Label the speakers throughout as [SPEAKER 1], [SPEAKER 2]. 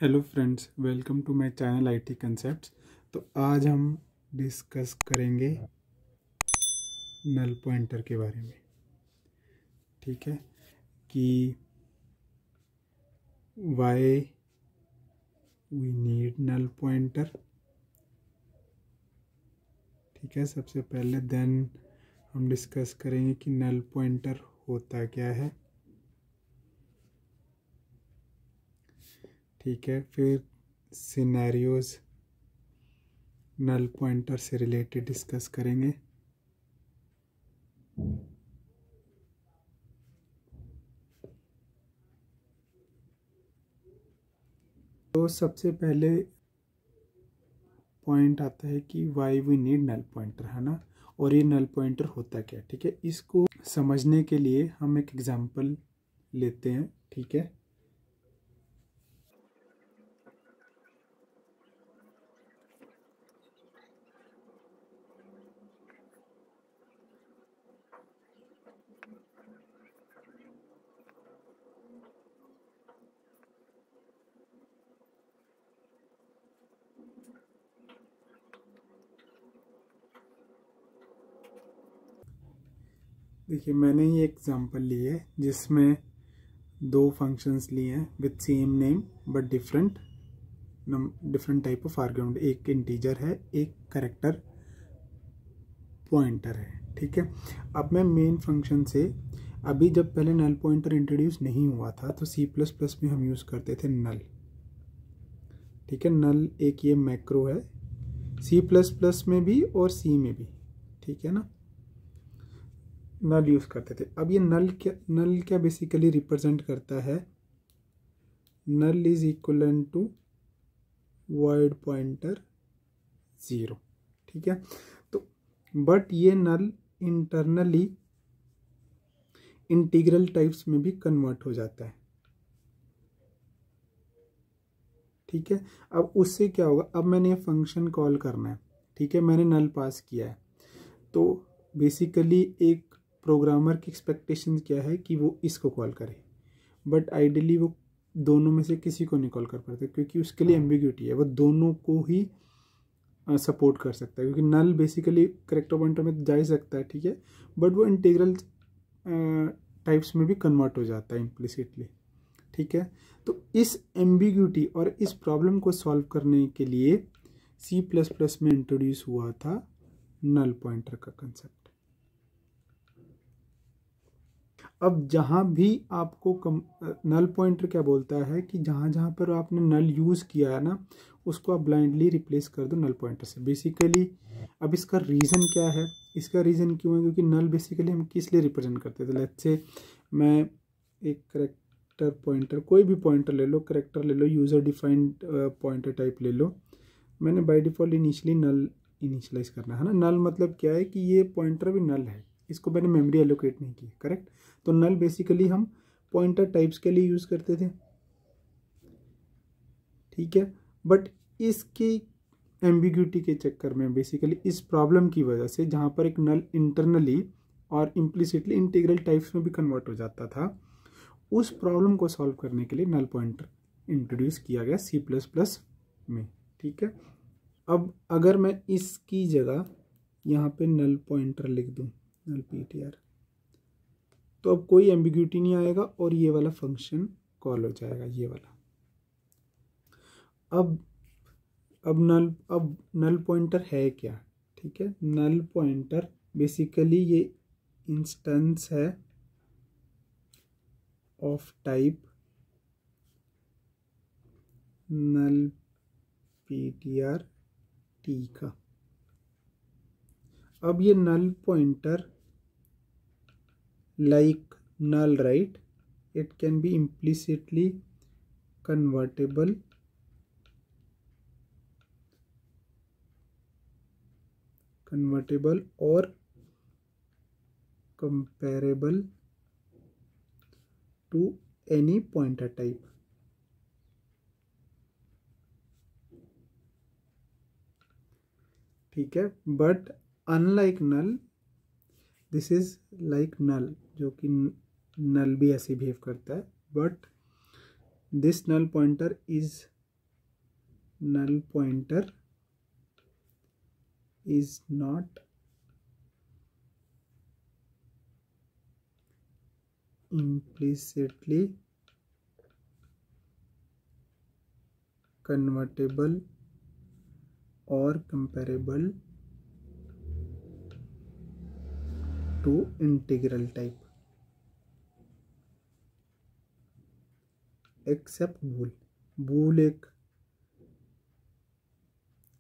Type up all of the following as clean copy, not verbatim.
[SPEAKER 1] Hello friends, welcome to my channel IT concepts. तो आज हम डिस्कस करेंगे नल पॉइंटर के बारे में। ठीक है कि why we need null pointer. ठीक है, सबसे पहले देन हम डिस्कस करेंगे कि नल पॉइंटर होता क्या है। ठीक है, फिर सिनेरियोज नल पॉइंटर से रिलेटेड डिस्कस करेंगे। तो सबसे पहले पॉइंट आता है कि why we need null pointer, है ना। और ये नल पॉइंटर होता क्या है। ठीक है, इसको समझने के लिए हम एक एग्जांपल लेते हैं। ठीक है, देखिए मैंने ये एग्जांपल ली है जिसमें दो फंक्शंस लिए हैं with same name but different type of argument. एक इंटीजर है, एक कैरेक्टर पॉइंटर है। ठीक है, अब मैं मेन फंक्शन से, अभी जब पहले नल पॉइंटर इंट्रोड्यूस नहीं हुआ था तो C++ में हम यूज़ करते थे नल। ठीक है, नल एक ये मैक्रो है C++ में भी और C में भी। ठीक है ना, नल यूज़ करते थे। अब ये नल क्या बेसिकली रिप्रेजेंट करता है। Null is equal to void pointer 0। ठीक है, तो बट ये नल इंटरनली इंटीग्रल टाइप्स में भी कन्वर्ट हो जाता है। ठीक है, अब उससे क्या होगा, अब मैंने ये फंक्शन कॉल करना है। ठीक है, मैंने नल पास किया है, तो बेसिकली एक प्रोग्रामर की एक्सपेक्टेशन क्या है कि वो इसको कॉल करे, बट आइडियली वो दोनों में से किसी को नहीं कॉल कर पाते क्योंकि उसके लिए एम्बिग्यूटी है। वो दोनों को ही सपोर्ट कर सकता है क्योंकि नल बेसिकली करेक्टर पॉइंटर में जा ही सकता है। ठीक है, बट वो इंटीग्रल टाइप्स में भी कन्वर्ट हो जाता है इम्प्लिसिटली। ठीक है, तो इस एम्बिग्यूटी और इस प्रॉब्लम को सॉल्व करने के लिए C++ में इंट्रोड्यूस हुआ था नल पॉइंटर का कंसेप्ट। अब जहाँ भी आपको नल पॉइंटर क्या बोलता है कि जहाँ जहाँ पर आपने नल यूज़ किया है ना, उसको आप ब्लाइंडली रिप्लेस कर दो नल पॉइंटर से बेसिकली। अब इसका रीज़न क्या है, इसका रीज़न क्यों है, क्योंकि नल बेसिकली हम किस लिए रिप्रेजेंट करते थे। लेट्स से मैं एक करेक्टर पॉइंटर, कोई भी पॉइंटर ले लो, करेक्टर ले लो, यूज़र डिफाइंड पॉइंटर टाइप ले लो। मैंने by default initially null initialise करना है ना। नल मतलब क्या है कि ये पॉइंटर भी नल है, इसको मैंने मेमोरी एलोकेट नहीं की। करेक्ट, तो नल बेसिकली हम पॉइंटर टाइप्स के लिए यूज़ करते थे। ठीक है, बट इसकी एम्बिग्यूटी के चक्कर में, बेसिकली इस प्रॉब्लम की वजह से, जहाँ पर एक नल इंटरनली और इम्प्लिसिटली इंटीग्रल टाइप्स में भी कन्वर्ट हो जाता था, उस प्रॉब्लम को सॉल्व करने के लिए नल पॉइंटर इंट्रोड्यूस किया गया C++ में। ठीक है, अब अगर मैं इसकी जगह यहाँ पे नल पॉइंटर लिख दूँ, नल PTR, तो अब कोई एम्बिग्यूटी नहीं आएगा और ये वाला फंक्शन कॉल हो जाएगा, ये वाला। अब नल पॉइंटर है क्या। ठीक है, नल पॉइंटर बेसिकली ये इंस्टेंस है of type null PTR T का। अब ये null pointer like null, right? It can be implicitly convertible or comparable to any pointer type. ठीक है, but unlike null, this is like null, जो कि null भी ऐसे बिहेव करता है, but this null pointer is null pointer is not implicitly convertible or comparable to integral type except bool। bool एक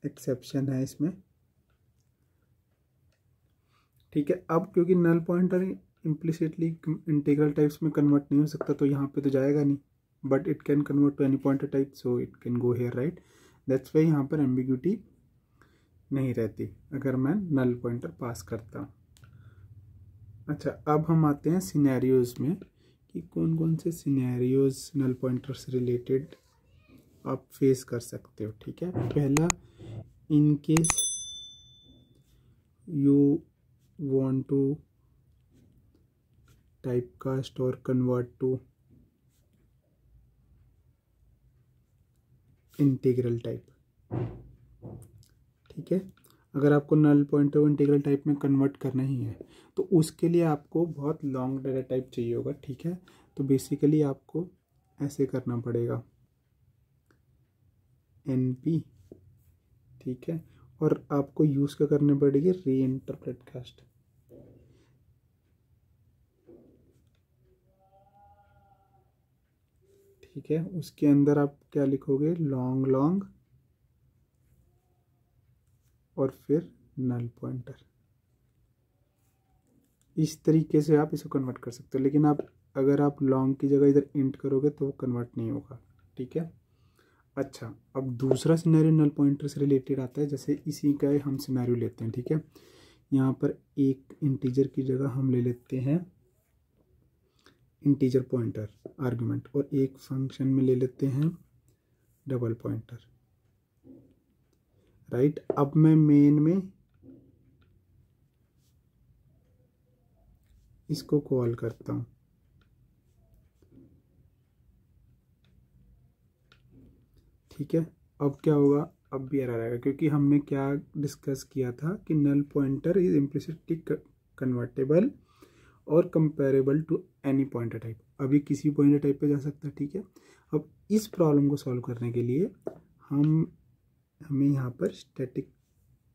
[SPEAKER 1] exception है इसमें, ठीक है। अब क्योंकि null pointer implicitly integral types में कन्वर्ट नहीं हो सकता तो यहाँ पे तो जाएगा नहीं, but it can convert to any pointer type, so it can go here, right. That's why यहाँ पर एम्बिग्यूटी नहीं रहती अगर मैं नल पॉइंटर पास करता हूँ। अच्छा, अब हम आते हैं सिनेरियोज में कि कौन कौन से सिनेरियोज नल पॉइंटर से रिलेटेड आप फेस कर सकते हो, ठीक है। पहला, in case you want to typecast or convert to integral type, ठीक है। अगर आपको नल पॉइंटर को इंटीग्रल टाइप में कन्वर्ट करना ही है तो उसके लिए आपको बहुत लॉन्ग डेटा टाइप चाहिए होगा, ठीक है। तो बेसिकली आपको ऐसे करना पड़ेगा NP, ठीक है। और आपको यूज़ क्या करनी पड़ेगी, री इंटरप्रेट कास्ट, ठीक है। उसके अंदर आप क्या लिखोगे, लॉन्ग लॉन्ग और फिर नल पॉइंटर। इस तरीके से आप इसको कन्वर्ट कर सकते हो, लेकिन आप अगर आप लॉन्ग की जगह इधर इंट करोगे तो वो कन्वर्ट नहीं होगा, ठीक है। अच्छा, अब दूसरा सिनेरियो नल पॉइंटर से रिलेटेड आता है। जैसे इसी का हम सिनेरियो लेते हैं, ठीक है। यहाँ पर एक इंटीजर की जगह हम ले लेते हैं इंटीजर पॉइंटर आर्गुमेंट, और एक फंक्शन में ले लेते हैं डबल पॉइंटर, राइट। अब मैं मेन में इसको कॉल करता हूं, ठीक है। अब क्या होगा, अब भी एरर आएगा क्योंकि हमने क्या डिस्कस किया था कि null pointer is implicitly convertible और comparable to any pointer type. अभी किसी पॉइंटर टाइप पे जा सकता है, ठीक है। अब इस प्रॉब्लम को सॉल्व करने के लिए हमें यहाँ पर स्टैटिक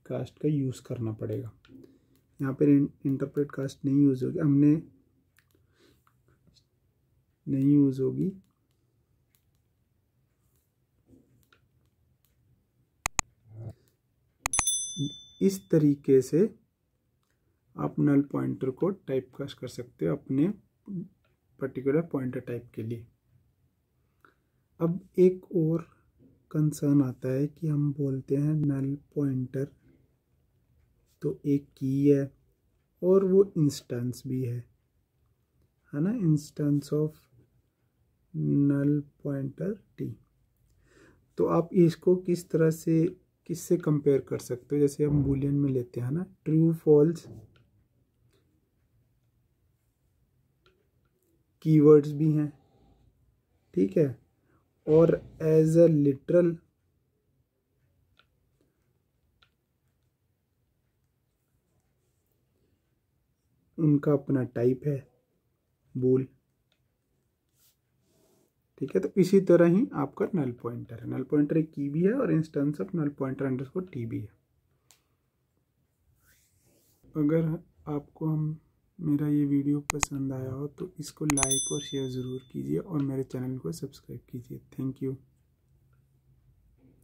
[SPEAKER 1] कास्ट का यूज़ करना पड़ेगा। यहाँ पर इंटरप्रेट कास्ट नहीं यूज़ होगी, नहीं यूज़ होगी। इस तरीके से आप नल पॉइंटर को टाइप कास्ट कर सकते हो अपने पर्टिकुलर पॉइंटर टाइप के लिए। अब एक और कंसर्न आता है कि हम बोलते हैं नल पॉइंटर तो एक की है और वो इंस्टेंस भी है ना, instance of null pointer T. तो आप इसको किस तरह से किससे कंपेयर कर सकते हो, जैसे हम बूलियन में लेते हैं ना, ट्रू फॉल्स कीवर्ड्स भी हैं, ठीक है। और एज अ लिटरल उनका अपना टाइप है बूल, ठीक है। तो इसी तरह ही आपका नल पॉइंटर है, नल पॉइंटर एक की भी है और instance of null pointer underscore T भी है। अगर आपको मेरा ये वीडियो पसंद आया हो तो इसको लाइक और शेयर ज़रूर कीजिए और मेरे चैनल को सब्सक्राइब कीजिए। Thank you.